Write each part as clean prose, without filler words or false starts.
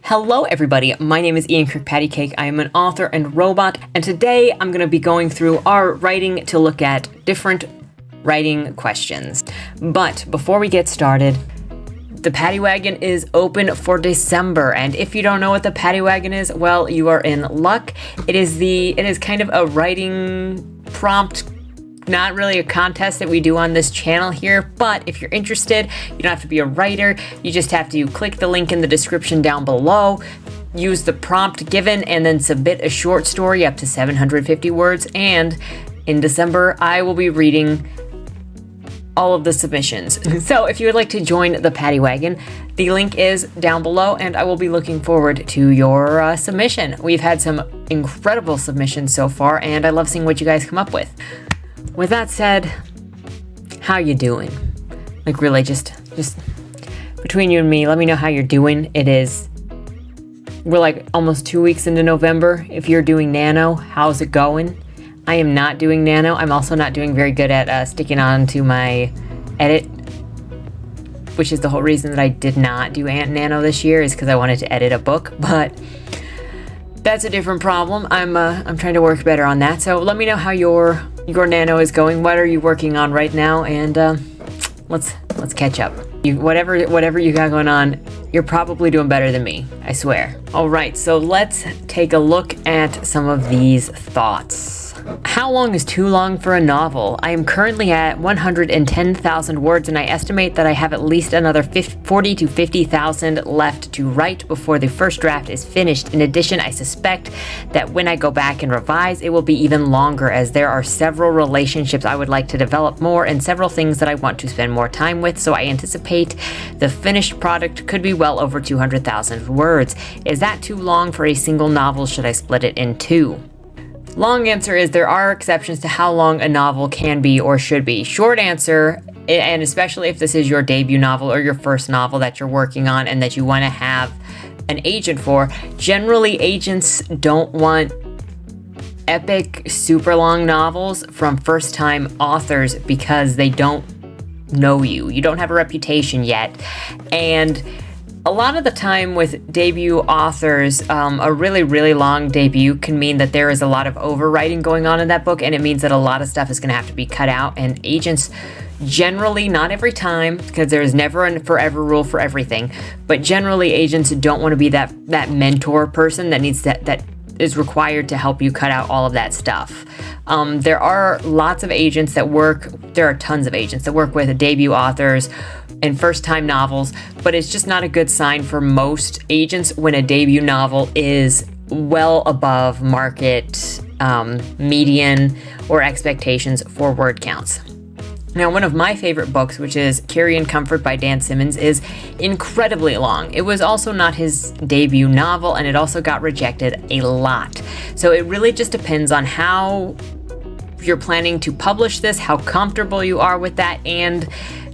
Hello everybody, my name is Ian Kirkpatrick. I am an author and robot, and today I'm going to be going through our writing to look at different writing questions. But before we get started, the Paddy Wagon is open for December, and if you don't know what the Paddy Wagon is, well, you are in luck. It is kind of a writing prompt, not really a contest that we do on this channel here, but if you're interested, you don't have to be a writer. You just have to click the link in the description down below, use the prompt given, and then submit a short story up to 750 words. And in December, I will be reading all of the submissions. So if you would like to join the Paddy Wagon, the link is down below, and I will be looking forward to your submission. We've had some incredible submissions so far, and I love seeing what you guys come up with. With that said, how you doing? Like really, just between you and me, let me know how you're doing. We're like almost 2 weeks into November. If you're doing Nano, how's it going? I am not doing Nano. I'm also not doing very good at sticking on to my edit, which is the whole reason that I did not do Nano this year, is because I wanted to edit a book, but that's a different problem. I'm trying to work better on that. So let me know how your Nano is going. What are you working on right now? And let's catch up. Whatever you got going on, you're probably doing better than me, I swear. All right, so let's take a look at some of these thoughts. How long is too long for a novel? I am currently at 110,000 words, and I estimate that I have at least another 40 to 50,000 left to write before the first draft is finished. In addition, I suspect that when I go back and revise, it will be even longer, as there are several relationships I would like to develop more and several things that I want to spend more time with, so I anticipate the finished product could be well over 200,000 words. Is that too long for a single novel? Should I split it in two? Long answer is there are exceptions to how long a novel can be or should be. Short answer, and especially if this is your debut novel or your first novel that you're working on and that you want to have an agent for, generally agents don't want epic, super long novels from first-time authors because they don't know you. You don't have a reputation yet. And a lot of the time with debut authors, a really, really long debut can mean that there is a lot of overwriting going on in that book, and it means that a lot of stuff is going to have to be cut out. And agents generally, not every time, because there is never a forever rule for everything, but generally agents don't want to be that mentor person that is required to help you cut out all of that stuff. There are lots of agents that work, there are tons of agents that work with debut authors and first-time novels, but it's just not a good sign for most agents when a debut novel is well above market median or expectations for word counts. Now, one of my favorite books, which is Carrion Comfort by Dan Simmons, is incredibly long. It was also not his debut novel, and it also got rejected a lot. So it really just depends on how you're planning to publish this, how comfortable you are with that, and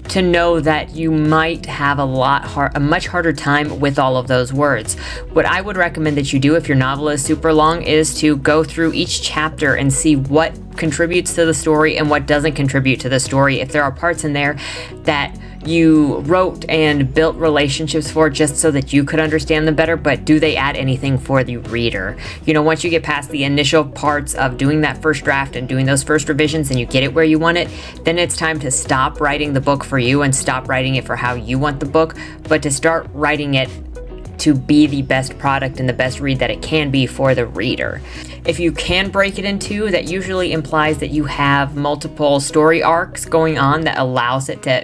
to know that you might have a much harder time with all of those words. What I would recommend that you do if your novel is super long is to go through each chapter and see what contributes to the story and what doesn't contribute to the story. If there are parts in there that you wrote and built relationships for just so that you could understand them better, but do they add anything for the reader? You know, once you get past the initial parts of doing that first draft and doing those first revisions and you get it where you want it, then it's time to stop writing the book for you and stop writing it for how you want the book, but to start writing it to be the best product and the best read that it can be for the reader. If you can break it in two, that usually implies that you have multiple story arcs going on that allows it to,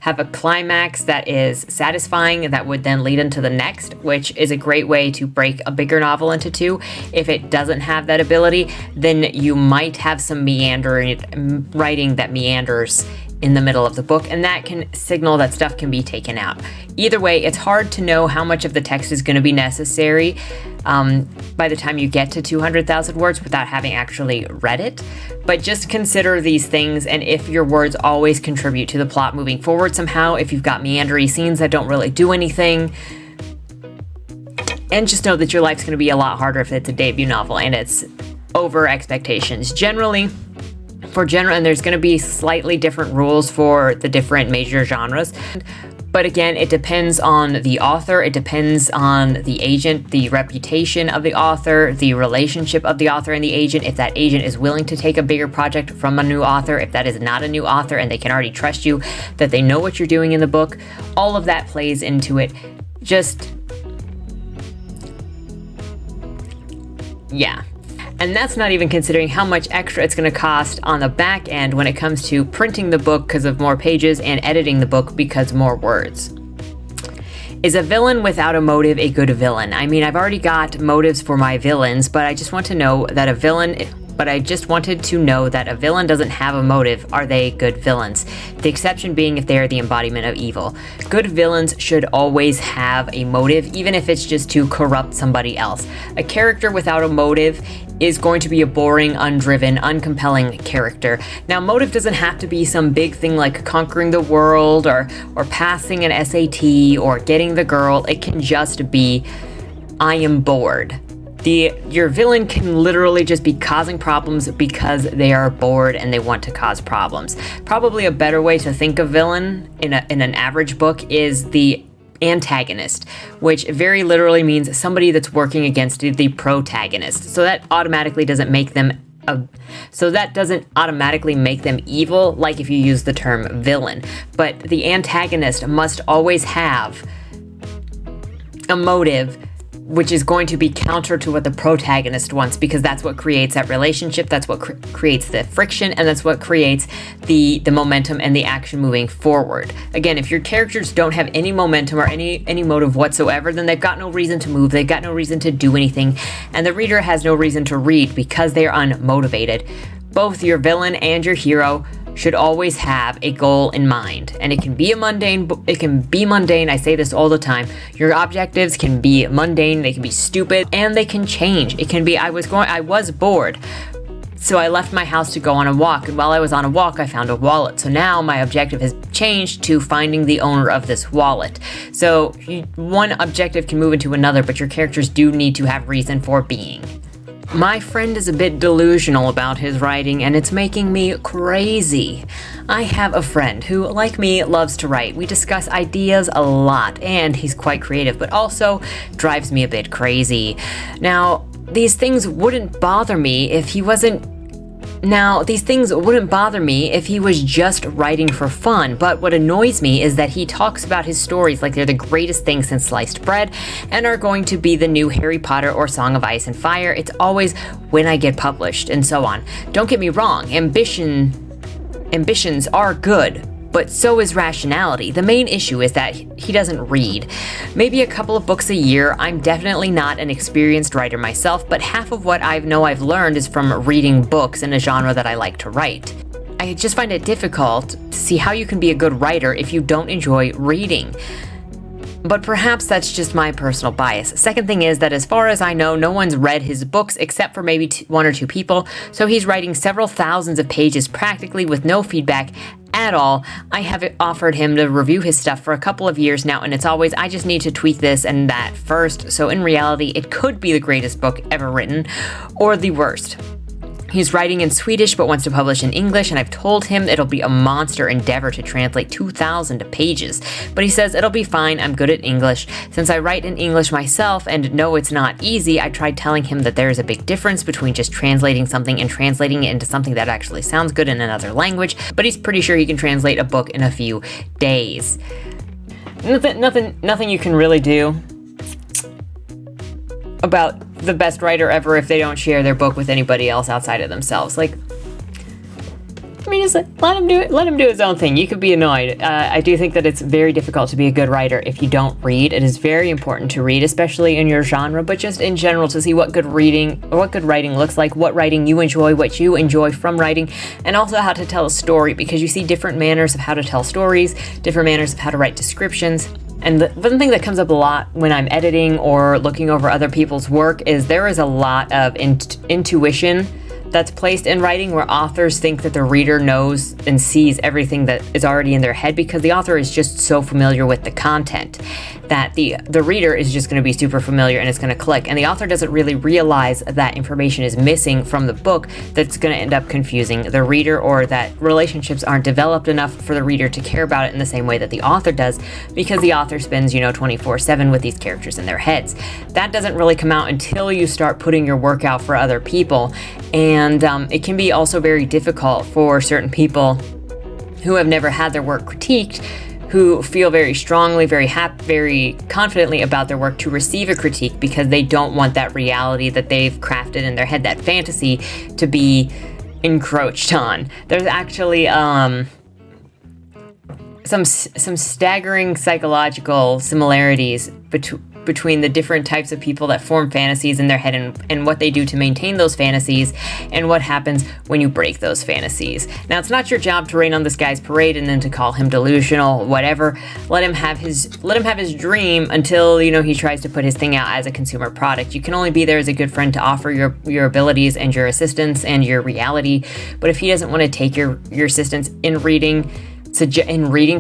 have a climax that is satisfying that would then lead into the next, which is a great way to break a bigger novel into two. If it doesn't have that ability, then you might have some meandering writing that meanders in the middle of the book, and that can signal that stuff can be taken out. Either way, it's hard to know how much of the text is going to be necessary by the time you get to 200,000 words without having actually read it. But just consider these things, and if your words always contribute to the plot moving forward somehow, if you've got meandering scenes that don't really do anything, and just know that your life's going to be a lot harder if it's a debut novel and it's over expectations. Generally, and there's going to be slightly different rules for the different major genres, But again, it depends on the author, it depends on the agent, the reputation of the author, the relationship of the author and the agent, if that agent is willing to take a bigger project from a new author, if that is not a new author and they can already trust you, that they know what you're doing in the book. All of that plays into it. Yeah. And that's not even considering how much extra it's going to cost on the back end when it comes to printing the book because of more pages and editing the book because more words. Is a villain without a motive a good villain? I mean, I've already got motives for my villains, but I just wanted to know that a villain doesn't have a motive. Are they good villains? The exception being if they are the embodiment of evil. Good villains should always have a motive, even if it's just to corrupt somebody else. A character without a motive is going to be a boring, undriven, uncompelling character. Now, motive doesn't have to be some big thing like conquering the world or passing an SAT or getting the girl. It can just be, I am bored. Your villain can literally just be causing problems because they are bored and they want to cause problems. Probably a better way to think of villain in an average book is the antagonist, which very literally means somebody that's working against the protagonist. So that doesn't automatically make them evil, like if you use the term villain. But the antagonist must always have a motive which is going to be counter to what the protagonist wants, because that's what creates that relationship, that's what creates the friction, and that's what creates the momentum and the action moving forward. Again, if your characters don't have any momentum or any motive whatsoever, then they've got no reason to move, they've got no reason to do anything, and the reader has no reason to read because they are unmotivated. Both your villain and your hero should always have a goal in mind, and it can be mundane. I say this all the time. Your objectives can be mundane, they can be stupid, and they can change. It can be, I was bored, so I left my house to go on a walk, and while I was on a walk, I found a wallet. So now my objective has changed to finding the owner of this wallet. So one objective can move into another, but your characters do need to have reason for being. My friend is a bit delusional about his writing, and it's making me crazy. I have a friend who, like me, loves to write. We discuss ideas a lot, and he's quite creative, but also drives me a bit crazy. Now, these things wouldn't bother me if he was just writing for fun, but what annoys me is that he talks about his stories like they're the greatest thing since sliced bread and are going to be the new Harry Potter or Song of Ice and Fire. It's always when I get published and so on. Don't get me wrong, ambitions are good, but so is rationality. The main issue is that he doesn't read. Maybe a couple of books a year. I'm definitely not an experienced writer myself, but half of what I've learned is from reading books in a genre that I like to write. I just find it difficult to see how you can be a good writer if you don't enjoy reading. But perhaps that's just my personal bias. Second thing is that as far as I know, no one's read his books except for maybe one or two people, so he's writing several thousands of pages practically with no feedback at all. I have offered him to review his stuff for a couple of years now, and it's always, I just need to tweak this and that first, so in reality, it could be the greatest book ever written, or the worst. He's writing in Swedish but wants to publish in English, and I've told him it'll be a monster endeavor to translate 2,000 pages. But he says it'll be fine, I'm good at English. Since I write in English myself and know it's not easy, I tried telling him that there is a big difference between just translating something and translating it into something that actually sounds good in another language, but he's pretty sure he can translate a book in a few days. Nothing you can really do about the best writer ever if they don't share their book with anybody else outside of themselves. Just let him do it. Let him do his own thing. You could be annoyed. I do think that it's very difficult to be a good writer if you don't read. It is very important to read, especially in your genre, but just in general to see what good writing looks like, what writing you enjoy, what you enjoy from writing, and also how to tell a story, because you see different manners of how to tell stories, different manners of how to write descriptions. And the one thing that comes up a lot when I'm editing or looking over other people's work is there is a lot of intuition that's placed in writing where authors think that the reader knows and sees everything that is already in their head because the author is just so familiar with the content that the reader is just going to be super familiar and it's going to click. And the author doesn't really realize that information is missing from the book that's going to end up confusing the reader, or that relationships aren't developed enough for the reader to care about it in the same way that the author does, because the author spends, 24/7 with these characters in their heads. That doesn't really come out until you start putting your work out for other people. And it can be also very difficult for certain people who have never had their work critiqued, who feel very strongly, very confidently about their work, to receive a critique because they don't want that reality that they've crafted in their head, that fantasy, to be encroached on. There's actually some staggering psychological similarities between the different types of people that form fantasies in their head and what they do to maintain those fantasies, and what happens when you break those fantasies. Now, it's not your job to rain on this guy's parade and then to call him delusional, whatever. Let him have his dream until, he tries to put his thing out as a consumer product. You can only be there as a good friend to offer your abilities and your assistance and your reality. But if he doesn't want to take your assistance in reading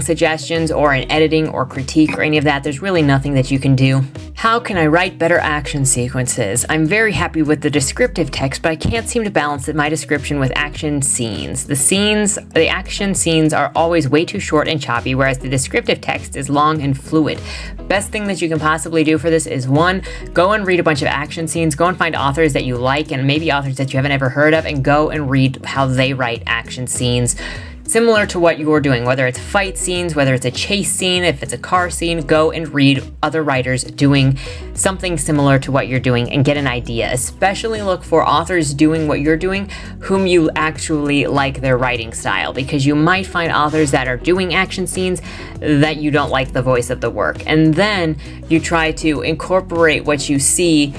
suggestions or in editing or critique or any of that, there's really nothing that you can do. How can I write better action sequences? I'm very happy with the descriptive text, but I can't seem to balance my description with action scenes. The action scenes are always way too short and choppy, whereas the descriptive text is long and fluid. Best thing that you can possibly do for this is, 1, go and read a bunch of action scenes, go and find authors that you like and maybe authors that you haven't ever heard of, and go and read how they write action scenes similar to what you're doing, whether it's fight scenes, whether it's a chase scene, if it's a car scene. Go and read other writers doing something similar to what you're doing and get an idea. Especially look for authors doing what you're doing whom you actually like their writing style, because you might find authors that are doing action scenes that you don't like the voice of the work. And then you try to incorporate what you see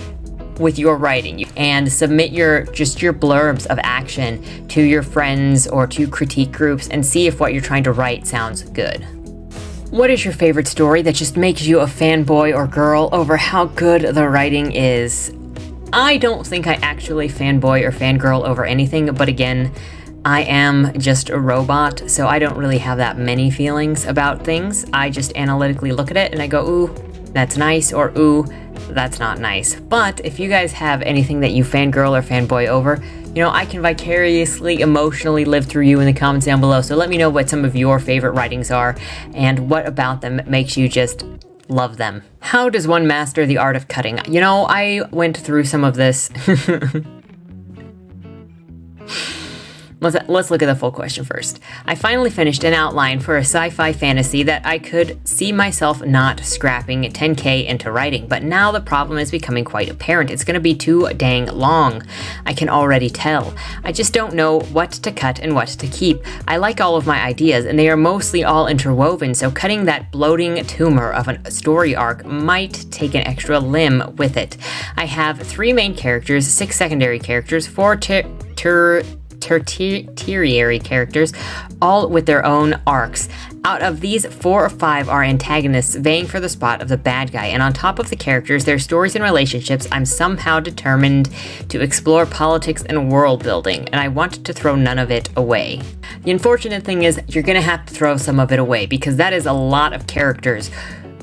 with your writing and submit your blurbs of action to your friends or to critique groups and see if what you're trying to write sounds good. What is your favorite story that just makes you a fanboy or girl over how good the writing is? I don't think I actually fanboy or fangirl over anything, but again, I am just a robot, so I don't really have that many feelings about things. I just analytically look at it and I go, ooh, that's nice, or ooh, that's not nice. But if you guys have anything that you fangirl or fanboy over, I can vicariously, emotionally live through you in the comments down below. So let me know what some of your favorite writings are and what about them makes you just love them. How does one master the art of cutting? I went through some of this. Let's look at the full question first. I finally finished an outline for a sci-fi fantasy that I could see myself not scrapping 10K into writing, but now the problem is becoming quite apparent. It's going to be too dang long. I can already tell. I just don't know what to cut and what to keep. I like all of my ideas, and they are mostly all interwoven, so cutting that bloating tumor of a story arc might take an extra limb with it. I have 3 main characters, 6 secondary characters, 4 tertiary characters, all with their own arcs. Out of these, 4 or 5 are antagonists vying for the spot of the bad guy, and on top of the characters, their stories and relationships, I'm somehow determined to explore politics and world building, and I want to throw none of it away. The unfortunate thing is, you're gonna have to throw some of it away, because that is a lot of characters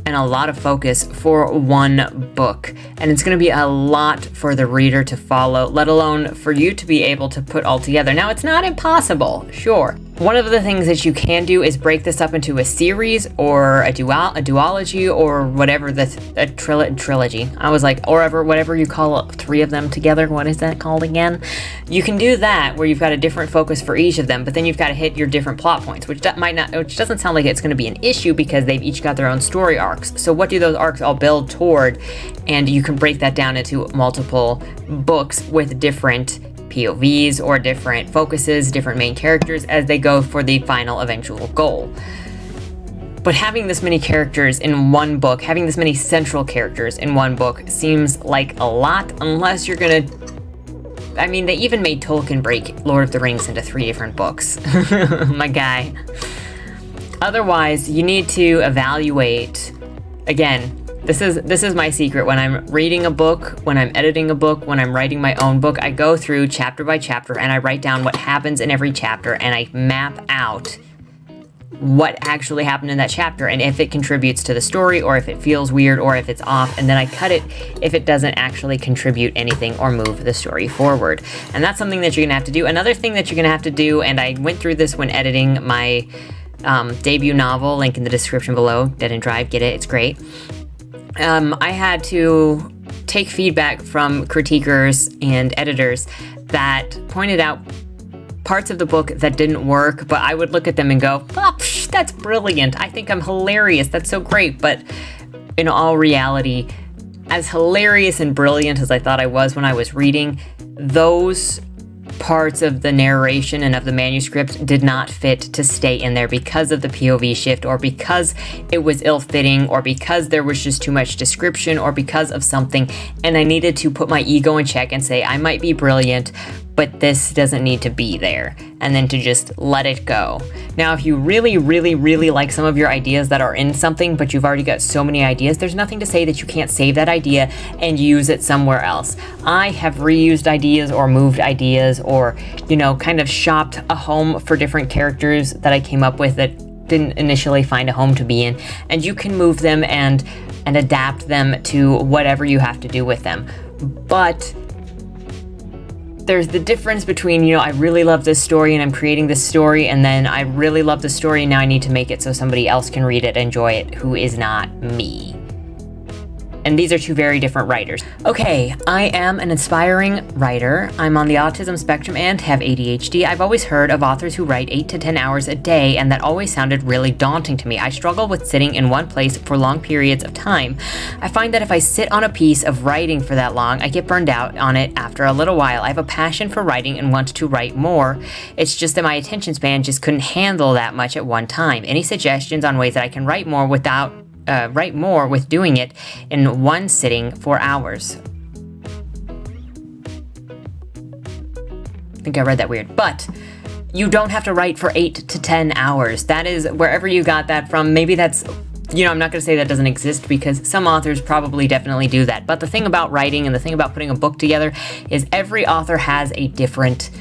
and a lot of focus for one book, and it's going to be a lot for the reader to follow, let alone for you to be able to put all together. Now, it's not impossible, sure. One of the things that you can do is break this up into a series or a duology or whatever, a trilogy. I was like, or whatever you call 3 of them together. What is that called again? You can do that where you've got a different focus for each of them, but then you've got to hit your different plot points, which doesn't sound like it's going to be an issue because they've each got their own story arcs. So what do those arcs all build toward? And you can break that down into multiple books with different POVs or different focuses, different main characters as they go for the final eventual goal. But having this many characters in one book, having this many central characters in one book seems like a lot, unless you're gonna... I mean, they even made Tolkien break Lord of the Rings into 3 different books. My guy. Otherwise, you need to evaluate, again, This is my secret. When I'm reading a book, when I'm editing a book, when I'm writing my own book, I go through chapter by chapter and I write down what happens in every chapter and I map out what actually happened in that chapter and if it contributes to the story or if it feels weird or if it's off, and then I cut it if it doesn't actually contribute anything or move the story forward. And that's something that you're gonna have to do. Another thing that you're gonna have to do, and I went through this when editing my debut novel, link in the description below, Dead End Drive, get it, it's great. I had to take feedback from critiquers and editors that pointed out parts of the book that didn't work, but I would look at them and go, oh, psh, that's brilliant. I think I'm hilarious. That's so great. But in all reality, as hilarious and brilliant as I thought I was when I was reading, those parts of the narration and of the manuscript did not fit to stay in there because of the POV shift, or because it was ill-fitting, or because there was just too much description, or because of something, and I needed to put my ego in check and say, I might be brilliant, but this doesn't need to be there, and then to just let it go. Now, if you really, really, really like some of your ideas that are in something, but you've already got so many ideas, there's nothing to say that you can't save that idea and use it somewhere else. I have reused ideas or moved ideas or, kind of shopped a home for different characters that I came up with that didn't initially find a home to be in, and you can move them and adapt them to whatever you have to do with them. But there's the difference between, I really love this story and I'm creating this story, and then I really love the story and now I need to make it so somebody else can read it, enjoy it, who is not me. And these are two very different writers. Okay, I am an aspiring writer. I'm on the autism spectrum and have ADHD. I've always heard of authors who write 8 to 10 hours a day, and that always sounded really daunting to me. I struggle with sitting in one place for long periods of time. I find that if I sit on a piece of writing for that long, I get burned out on it after a little while. I have a passion for writing and want to write more. It's just that my attention span just couldn't handle that much at one time. Any suggestions on ways that I can write more with doing it in one sitting for hours? I think I read that weird, but you don't have to write for 8 to 10 hours. That is wherever you got that from. Maybe that's, I'm not going to say that doesn't exist, because some authors probably definitely do that. But the thing about writing and the thing about putting a book together is every author has a different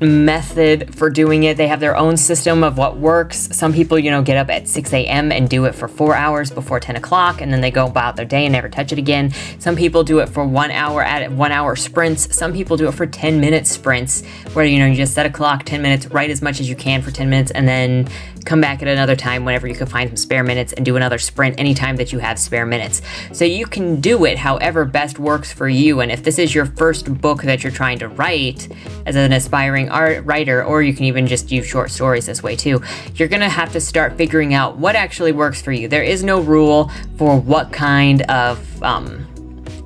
method for doing it. They have their own system of what works. Some people, get up at 6 a.m. and do it for 4 hours before 10 o'clock, and then they go about their day and never touch it again. Some people do it for 1 hour at 1 hour sprints. Some people do it for 10-minute sprints, where, you just set a clock, 10 minutes, write as much as you can for 10 minutes, and then come back at another time whenever you can find some spare minutes and do another sprint anytime that you have spare minutes. So you can do it however best works for you. And if this is your first book that you're trying to write as an aspiring writer, or you can even just use short stories this way too, you're gonna have to start figuring out what actually works for you. There is no rule for what kind of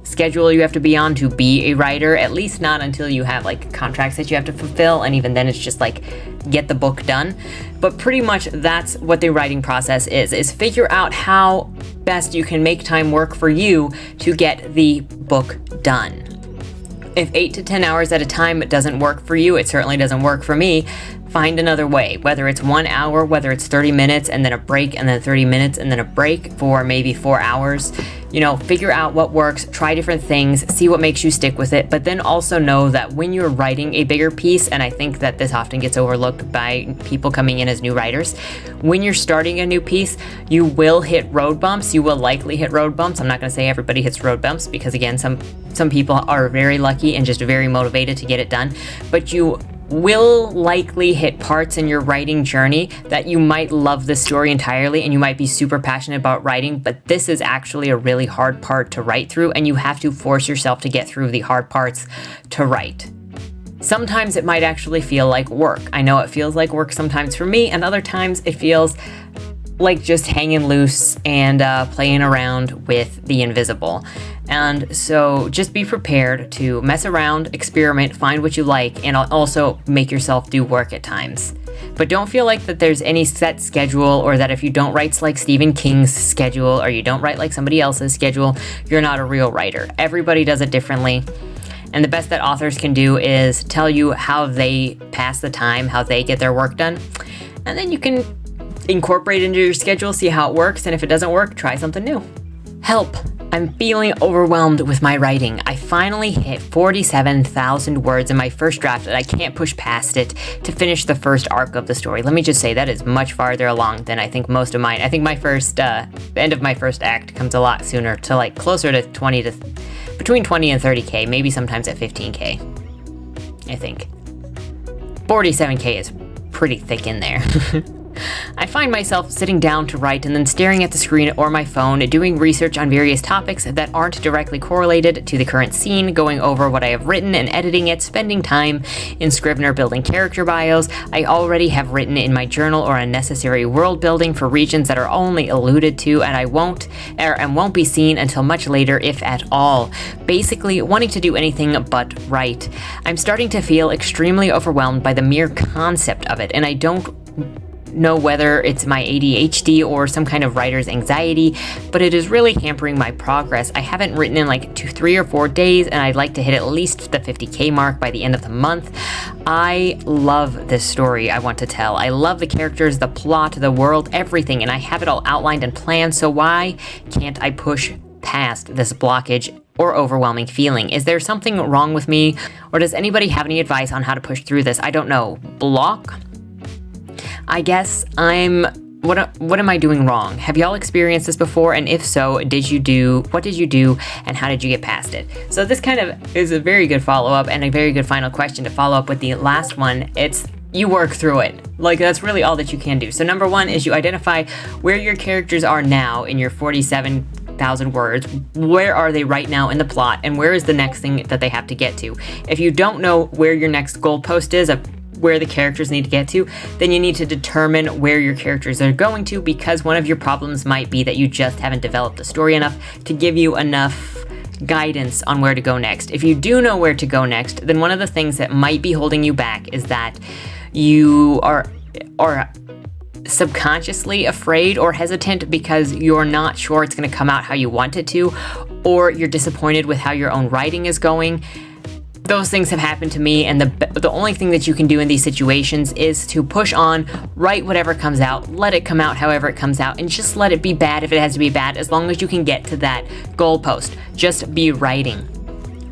schedule you have to be on to be a writer, at least not until you have contracts that you have to fulfill, and even then it's just get the book done. But pretty much that's what the writing process is figure out how best you can make time work for you to get the book done. If 8 to 10 hours at a time doesn't work for you, it certainly doesn't work for me. Find another way, whether it's 1 hour, whether it's 30 minutes and then a break, and then 30 minutes and then a break for maybe 4 hours. Figure out what works, try different things, see what makes you stick with it, but then also know that when you're writing a bigger piece, and I think that this often gets overlooked by people coming in as new writers, when you're starting a new piece, you will hit road bumps. You will likely hit road bumps. I'm not going to say everybody hits road bumps, because again, some people are very lucky and just very motivated to get it done, but you will likely hit parts in your writing journey that you might love the story entirely and you might be super passionate about writing, but this is actually a really hard part to write through, and you have to force yourself to get through the hard parts to write. Sometimes it might actually feel like work. I know it feels like work sometimes for me, and other times it feels like just hanging loose and playing around with the invisible. And so just be prepared to mess around, experiment, find what you like, and also make yourself do work at times. But don't feel like that there's any set schedule, or that if you don't write like Stephen King's schedule, or you don't write like somebody else's schedule, you're not a real writer. Everybody does it differently. And the best that authors can do is tell you how they pass the time, how they get their work done. And then you can incorporate it into your schedule, see how it works, and if it doesn't work, try something new. Help! I'm feeling overwhelmed with my writing. I finally hit 47,000 words in my first draft and I can't push past it to finish the first arc of the story. Let me just say that is much farther along than I think most of mine. I think my the end of my first act comes a lot sooner, to like closer to between 20 and 30k, maybe sometimes at 15k, I think. 47k is pretty thick in there. I find myself sitting down to write and then staring at the screen or my phone, doing research on various topics that aren't directly correlated to the current scene, going over what I have written and editing it, spending time in Scrivener building character bios I already have written in my journal, or unnecessary world building for regions that are only alluded to and won't be seen until much later, if at all. Basically, wanting to do anything but write. I'm starting to feel extremely overwhelmed by the mere concept of it, and I don't know whether it's my ADHD or some kind of writer's anxiety, but it is really hampering my progress. I haven't written in like 3 or 4 days, and I'd like to hit at least the 50k mark by the end of the month. I love this story I want to tell. I love the characters, the plot, the world, everything, and I have it all outlined and planned, so why can't I push past this blockage or overwhelming feeling? Is there something wrong with me, or does anybody have any advice on how to push through this? I don't know. Block? I guess what am I doing wrong? Have y'all experienced this before? And if so, what did you do, and how did you get past it? So this kind of is a very good follow-up and a very good final question to follow up with the last one. It's you work through it. Like, that's really all that you can do. So number one is you identify where your characters are now in your 47,000 words. Where are they right now in the plot, and where is the next thing that they have to get to? If you don't know where your next goalpost is, where the characters need to get to, then you need to determine where your characters are going to, because one of your problems might be that you just haven't developed the story enough to give you enough guidance on where to go next. If you do know where to go next, then one of the things that might be holding you back is that you are subconsciously afraid or hesitant because you're not sure it's going to come out how you want it to, or you're disappointed with how your own writing is going. Those things have happened to me, and the only thing that you can do in these situations is to push on, write whatever comes out, let it come out however it comes out, and just let it be bad if it has to be bad, as long as you can get to that goalpost. Just be writing.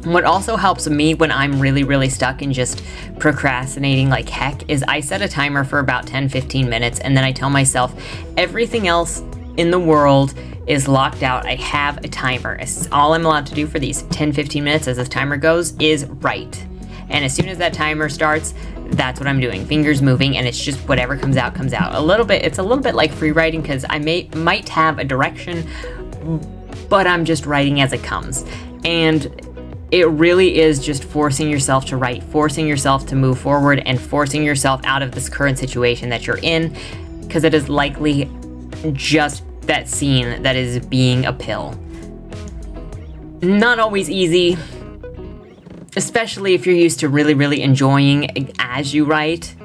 What also helps me when I'm really, really stuck and just procrastinating like heck is I set a timer for about 10-15 minutes, and then I tell myself everything else in the world is locked out. I have a timer. All I'm allowed to do for these 10-15 minutes as this timer goes is write. And as soon as that timer starts, that's what I'm doing. Fingers moving, and it's just whatever comes out, comes out. It's a little bit like free writing, because I might have a direction, but I'm just writing as it comes. And it really is just forcing yourself to write, forcing yourself to move forward, and forcing yourself out of this current situation that you're in, because it is likely just that scene that is being a pill. Not always easy, especially if you're used to really, really enjoying as you write.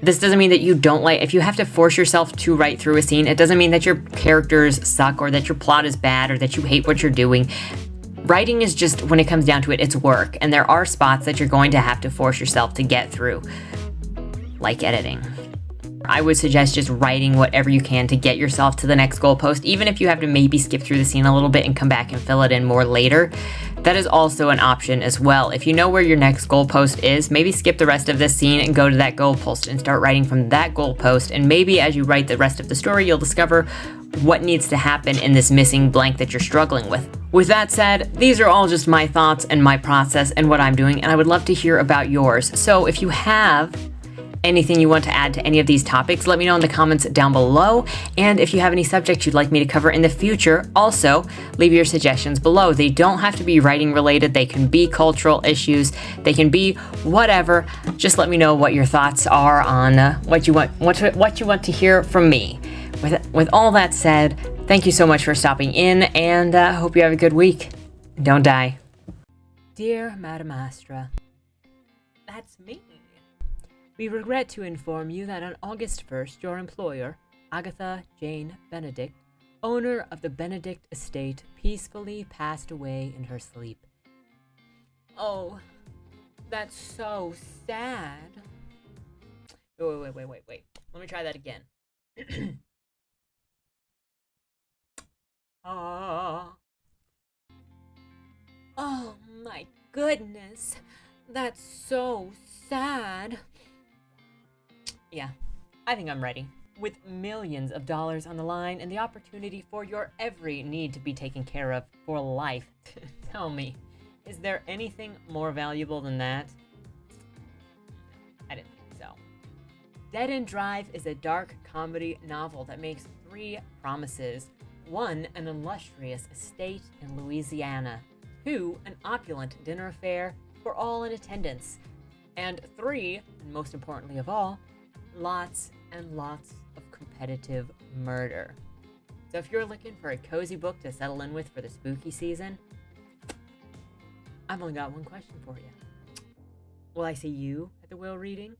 This doesn't mean that you don't if you have to force yourself to write through a scene, it doesn't mean that your characters suck or that your plot is bad or that you hate what you're doing. Writing is just, when it comes down to it, it's work, and there are spots that you're going to have to force yourself to get through, like editing. I would suggest just writing whatever you can to get yourself to the next goalpost, even if you have to maybe skip through the scene a little bit and come back and fill it in more later. That is also an option as well. If you know where your next goalpost is, maybe skip the rest of this scene and go to that goalpost and start writing from that goalpost, and maybe as you write the rest of the story, you'll discover what needs to happen in this missing blank that you're struggling with. With that said, these are all just my thoughts and my process and what I'm doing, and I would love to hear about yours. So if you have anything you want to add to any of these topics, let me know in the comments down below. And if you have any subjects you'd like me to cover in the future, also leave your suggestions below. They don't have to be writing related. They can be cultural issues. They can be whatever. Just let me know what your thoughts are on what you want to hear from me. With all that said, thank you so much for stopping in, and hope you have a good week. Don't die. Dear Madam Astra, that's me. We regret to inform you that on August 1st, your employer, Agatha Jane Benedict, owner of the Benedict estate, peacefully passed away in her sleep. Oh, that's so sad. Wait. Let me try that again. Ah. Oh my goodness. That's so sad. Yeah, I think I'm ready. With millions of dollars on the line and the opportunity for your every need to be taken care of for life, tell me, is there anything more valuable than that? I didn't think so. Dead End Drive is a dark comedy novel that makes three promises. One, an illustrious estate in Louisiana. Two, an opulent dinner affair for all in attendance. And three, and most importantly of all, lots and lots of competitive murder. So if you're looking for a cozy book to settle in with for the spooky season, I've only got one question for you. Will I see you at the Will reading?